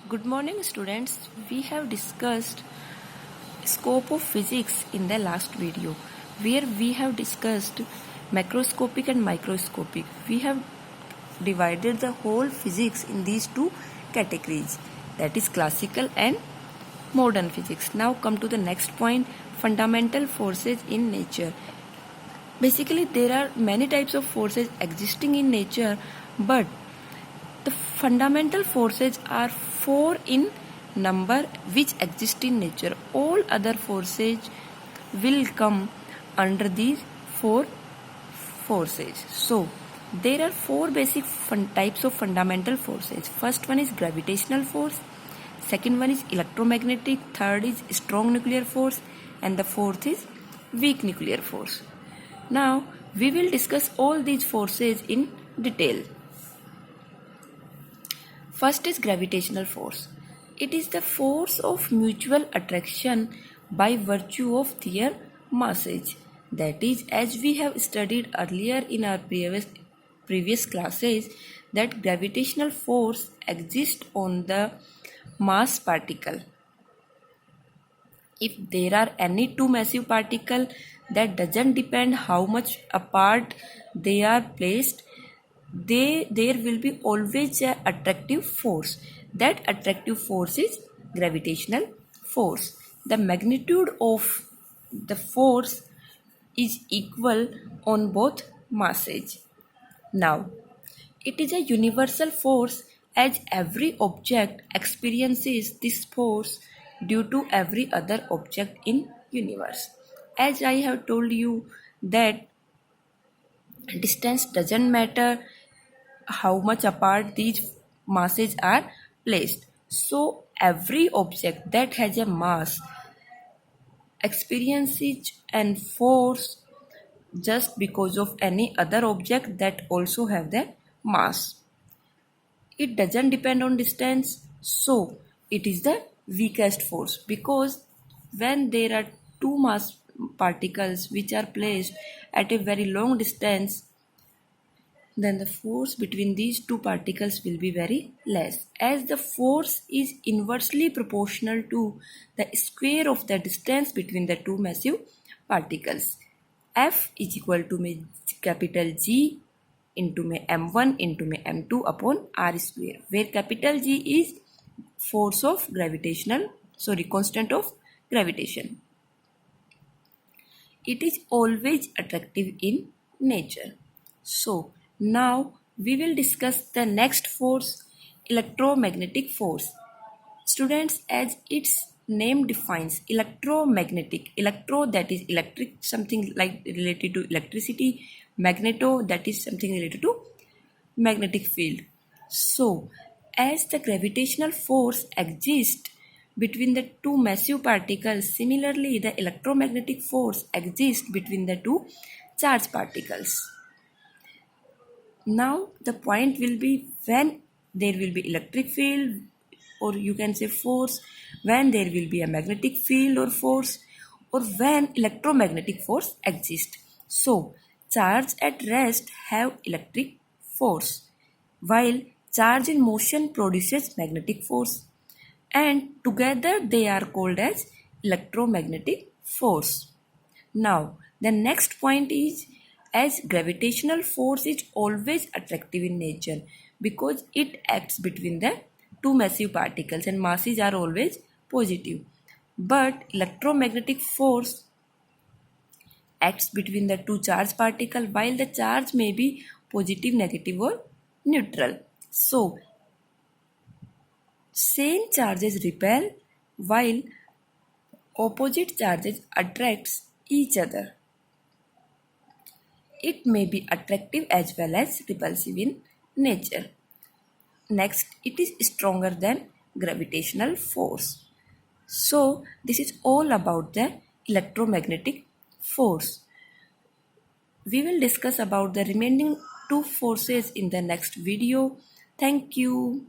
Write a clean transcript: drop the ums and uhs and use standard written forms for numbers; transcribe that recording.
Good morning students. We have discussed scope of physics in the last video where we have discussed macroscopic and microscopic. We have divided the whole physics in these two categories, that is classical and modern physics. Now come to the next point, fundamental forces in nature. Basically there are many types of forces existing in nature, but the fundamental forces are four in number which exist in nature. All other forces will come under these four forces. So, there are four basic types of fundamental forces. First one is gravitational force, second one is electromagnetic, third is strong nuclear force, and the fourth is weak nuclear force. Now, we will discuss all these forces in detail. First is gravitational force. It is the force of mutual attraction by virtue of their masses. That is, as we have studied earlier in our previous classes, that gravitational force exists on the mass particle. If there are any two massive particles, that doesn't depend how much apart they are placed, there will be always an attractive force. That attractive force is gravitational force. The magnitude of the force is equal on both masses. Now, it is a universal force as every object experiences this force due to every other object in universe. As I have told you that distance doesn't matter how much apart these masses are placed. So every object that has a mass experiences and force just because of any other object that also have the mass. It doesn't depend on distance, so it is the weakest force, because when there are two mass particles which are placed at a very long distance, then the force between these two particles will be very less, as the force is inversely proportional to the square of the distance between the two massive particles. F is equal to capital G into m1 into m2 upon r square, where capital G is force of constant of gravitation. It is always attractive in nature. So, now we will discuss the next force, electromagnetic force. Students, as its name defines, electromagnetic, electro that is electric, something like related to electricity, magneto that is something related to magnetic field. So, as the gravitational force exists between the two massive particles, similarly the electromagnetic force exists between the two charged particles. Now the point will be when there will be electric field, or you can say force, when there will be a magnetic field or force, or when electromagnetic force exists. So charge at rest have electric force, while charge in motion produces magnetic force, and together they are called as electromagnetic force. Now, the next point is, as gravitational force is always attractive in nature because it acts between the two massive particles and masses are always positive. But electromagnetic force acts between the two charged particles while the charge may be positive, negative or neutral. So, same charges repel while opposite charges attracts each other. It may be attractive as well as repulsive in nature. Next, it is stronger than gravitational force. So, this is all about the electromagnetic force. We will discuss about the remaining two forces in the next video. Thank you.